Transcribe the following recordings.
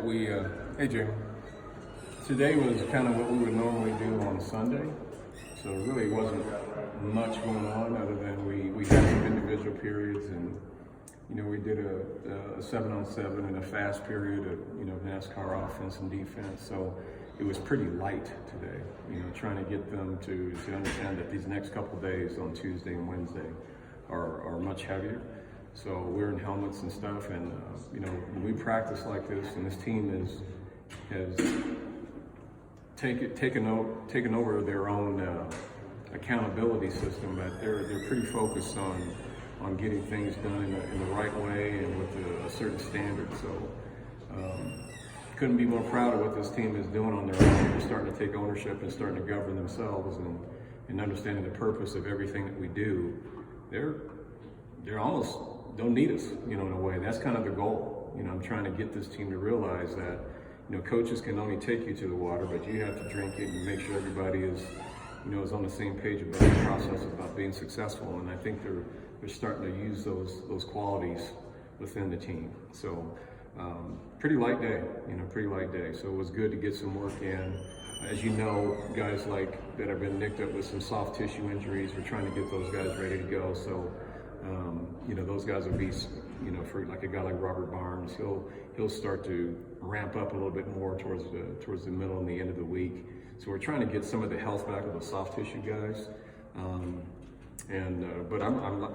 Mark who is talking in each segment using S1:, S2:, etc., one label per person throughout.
S1: Hey Jim. Today was kind of what we would normally do on Sunday, so it really wasn't much going on other than we had some individual periods, and we did a 7-on-7 and a fast period of NASCAR offense and defense. So it was pretty light today. Trying to get them to understand that these next couple of days on Tuesday and Wednesday are much heavier. So we're in helmets and stuff, and when we practice like this, and this team has taken over their own accountability system. That they're pretty focused on getting things done in the right way and with a certain standard. So couldn't be more proud of what this team is doing on their own. They're starting to take ownership and starting to govern themselves and understanding the purpose of everything that we do. They're almost don't need us, in a way. That's kind of the goal. I'm trying to get this team to realize that, coaches can only take you to the water, but you have to drink it and make sure everybody is on the same page about the process about being successful. And I think they're starting to use those qualities within the team. So pretty light day, pretty light day. So it was good to get some work in. As you know, guys that have been nicked up with some soft tissue injuries, we're trying to get those guys ready to go. So those guys will be, for like a guy like Robert Barnes, he'll start to ramp up a little bit more towards the middle and the end of the week. So we're trying to get some of the health back of the soft tissue guys. But I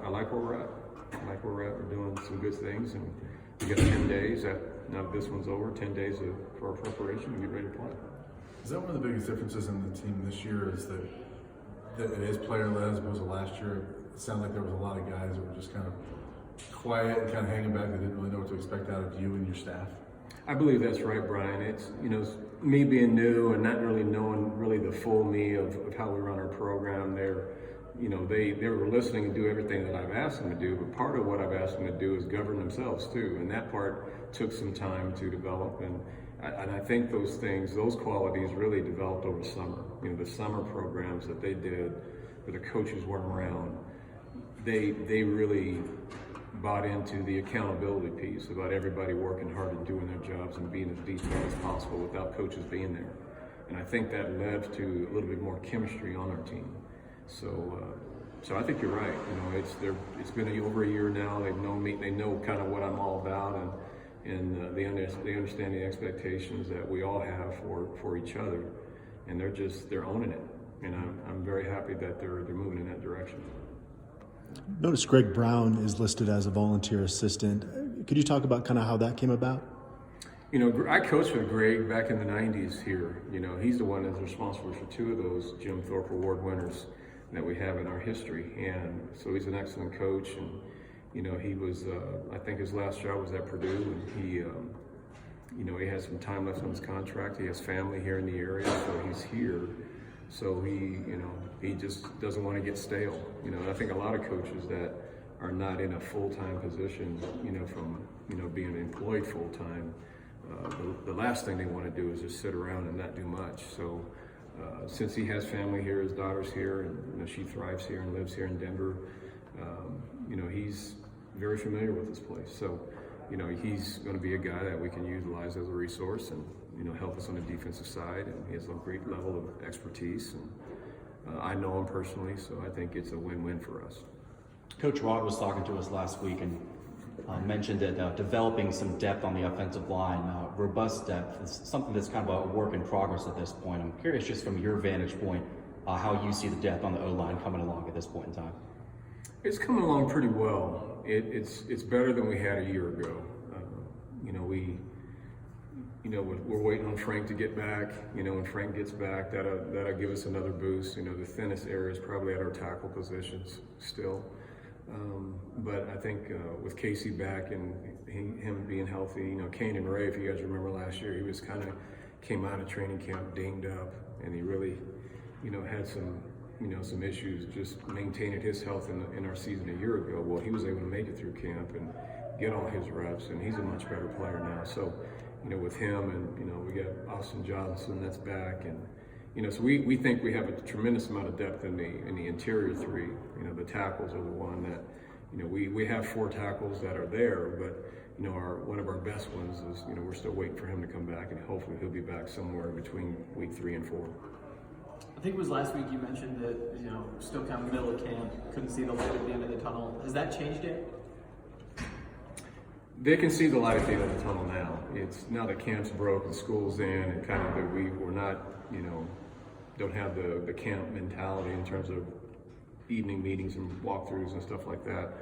S1: like where we're at. I like where we're at. We're doing some good things, and we got 10 days. Now this one's over, 10 days for our preparation and get ready to play.
S2: Is that one of the biggest differences in the team this year? Is that it is player-led as opposed to last year? It sounded like there was a lot of guys that were just kind of quiet and kind of hanging back. They didn't really know what to expect out of you and your staff.
S1: I believe that's right, Brian. It's me being new and not really knowing really the full me of how we run our program. They were listening and do everything that I've asked them to do, but part of what I've asked them to do is govern themselves too, and that part took some time to develop. And I think those qualities really developed over summer. The summer programs that they did, where the coaches weren't around, they really bought into the accountability piece about everybody working hard and doing their jobs and being as detailed as possible without coaches being there. And I think that led to a little bit more chemistry on our team. So I think you're right. It's been over a year now. They've known me. They know kind of what I'm all about, and they understand the expectations that we all have for each other, and they're owning it. And I'm very happy that they're moving in that direction.
S3: Notice Greg Brown is listed as a volunteer assistant. Could you talk about kind of how that came about?
S1: I coached with Greg back in the 90s here. He's the one that's responsible for 2 of those Jim Thorpe Award winners that we have in our history. And so he's an excellent coach. And, he was, I think his last job was at Purdue. And he has some time left on his contract. He has family here in the area, so he's here. So he just doesn't want to get stale. I think a lot of coaches that are not in a full-time position, from being employed full-time, the last thing they want to do is just sit around and not do much. So since he has family here, his daughter's here, and she thrives here and lives here in Denver, he's very familiar with this place. So he's going to be a guy that we can utilize as a resource and help us on the defensive side, and he has a great level of expertise, and I know him personally, so I think it's a win-win for us.
S4: Coach Rod was talking to us last week and mentioned that developing some depth on the offensive line, robust depth, is something that's kind of a work in progress at this point. I'm curious, just from your vantage point, how you see the depth on the O-line coming along at this point in time.
S1: It's coming along pretty well. It's better than we had a year ago. We're waiting on Frank to get back. When Frank gets back, that'll give us another boost. The thinnest area is probably at our tackle positions still. But I think with Casey back and him being healthy, Kane and Ray, if you guys remember last year, he was came out of training camp dinged up, and he really, had some issues just maintaining his health in our season a year ago. Well, he was able to make it through camp and get all his reps, and he's a much better player now. So, with him, and we got Austin Johnson that's back, and so we think we have a tremendous amount of depth in the interior 3. The tackles are the one that we have 4 tackles that are there, but one of our best ones is, we're still waiting for him to come back, and hopefully he'll be back somewhere between week 3 and 4.
S5: I think it was last week you mentioned that, still kind of middle of camp, couldn't see the light at the end of the tunnel. Has that changed yet?
S1: They can see the light at the end of the tunnel now. It's now that camp's broke and school's in, and kind of we're not, don't have the camp mentality in terms of evening meetings and walkthroughs and stuff like that.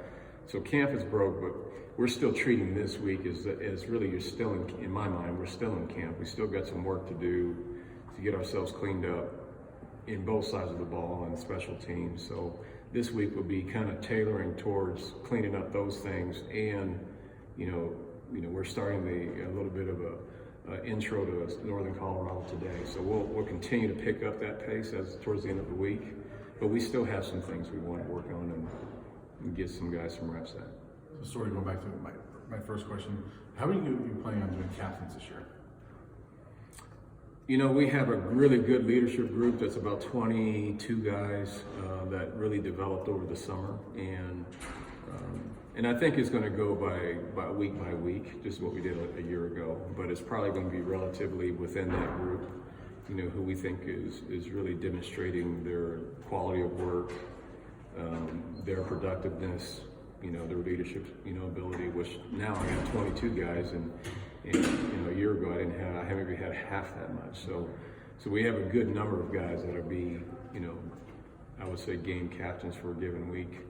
S1: So camp is broke, but we're still treating this week as really you're still in my mind, we're still in camp. We still got some work to do to get ourselves cleaned up in both sides of the ball and special teams. So this week will be kind of tailoring towards cleaning up those things, and we're starting a little bit of a intro to Northern Colorado today. So we'll continue to pick up that pace towards the end of the week, but we still have some things we want to work on and get some guys some reps at.
S2: So, sort of going back to my first question, how are you planning on doing captains this year?
S1: We have a really good leadership group that's about 22 guys that really developed over the summer, and I think it's going to go by week, just what we did a year ago. But it's probably going to be relatively within that group, who we think is really demonstrating their quality of work, their productiveness, their leadership, ability. Which now I got 22 guys, and a year ago I maybe had half that much. So we have a good number of guys that'll be, I would say game captains for a given week.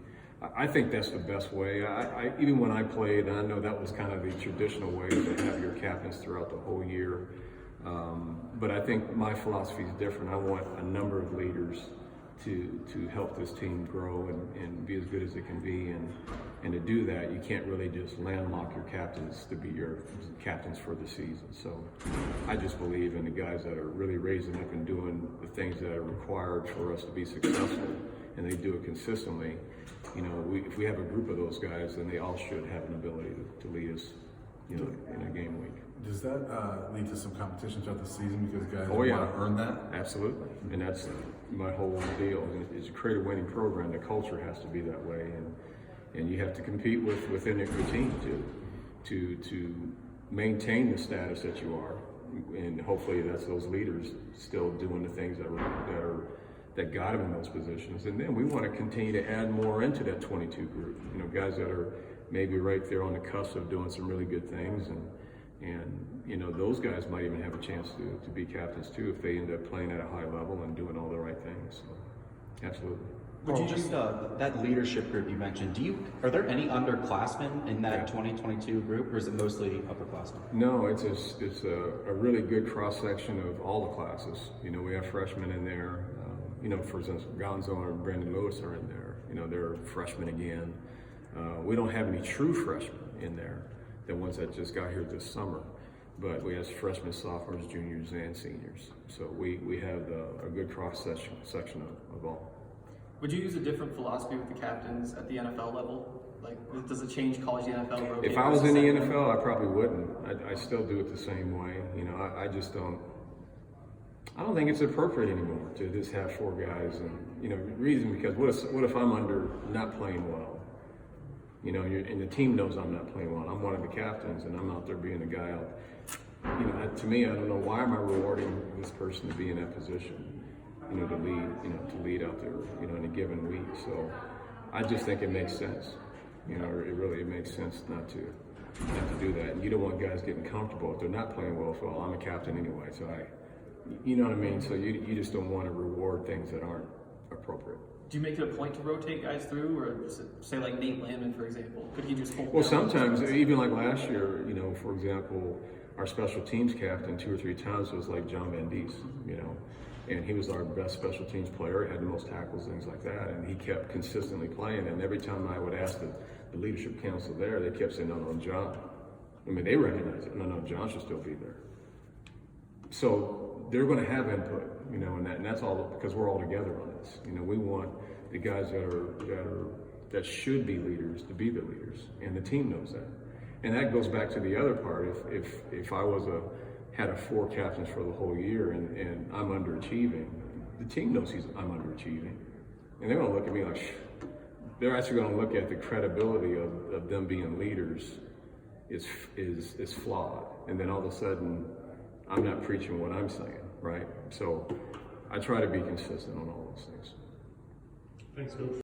S1: I think that's the best way. I even when I played, and I know that was kind of the traditional way to have your captains throughout the whole year. But I think my philosophy is different. I want a number of leaders to help this team grow and be as good as it can be. And to do that, you can't really just landlock your captains to be your captains for the season. So I just believe in the guys that are really raising up and doing the things that are required for us to be successful, and they do it consistently. If we have a group of those guys, then they all should have an ability to lead us, in a game week.
S2: Does that lead to some competition throughout the season because guys
S1: Oh, yeah.
S2: want to earn that?
S1: Absolutely, and that's my whole deal. Is to create a winning program, the culture has to be that way, and you have to compete within your team to maintain the status that you are, and hopefully that's those leaders still doing the things that got them in those positions. And then we want to continue to add more into that 22 group. Guys that are maybe right there on the cusp of doing some really good things, and those guys might even have a chance to be captains too if they end up playing at a high level and doing all the right things. So, absolutely.
S4: Would you just that leadership group you mentioned? Are there any underclassmen in that 2022 group, or is it mostly upperclassmen?
S1: No, it's a really good cross section of all the classes. We have freshmen in there. For instance, Gonzo and Brandon Lewis are in there. They're freshmen again. We don't have any true freshmen in there, the ones that just got here this summer. But we have freshmen, sophomores, juniors, and seniors. So we have a good cross section of all.
S5: Would you use a different philosophy with the captains at the NFL level? Like, does it change college to NFL?
S1: If I was in the NFL, I probably wouldn't. I still do it the same way. I just don't. I don't think it's appropriate anymore to just have 4 guys, and reason because what if I'm not playing well? And the team knows I'm not playing well. I'm one of the captains, and I'm out there being a guy out. To me, I don't know why am I rewarding this person to be in that position, to lead out there, in a given week. So I just think it makes sense. It makes sense not to do that. And you don't want guys getting comfortable if they're not playing well. So I'm a captain anyway, so you know what I mean? So you just don't want to reward things that aren't appropriate.
S5: Do you make it a point to rotate guys through, or say like Nate Landman, for example? Could he just hold?
S1: Well, sometimes, even like last year, for example, our special teams captain 2 or 3 times was like John Van Dies, and he was our best special teams player, had the most tackles, things like that, and he kept consistently playing. And every time I would ask the leadership council there, they kept saying, no, John. They recognize it. No, John should still be there. So they're going to have input, and that's all because we're all together on this. We want the guys that should be leaders to be the leaders, and the team knows that. And that goes back to the other part. If I had 4 captains for the whole year and I'm underachieving, the team knows I'm underachieving, and they're going to look at me like they're actually going to look at the credibility of them being leaders is flawed, and then all of a sudden I'm not preaching what I'm saying, right? So I try to be consistent on all those things.
S6: Thanks, Coach.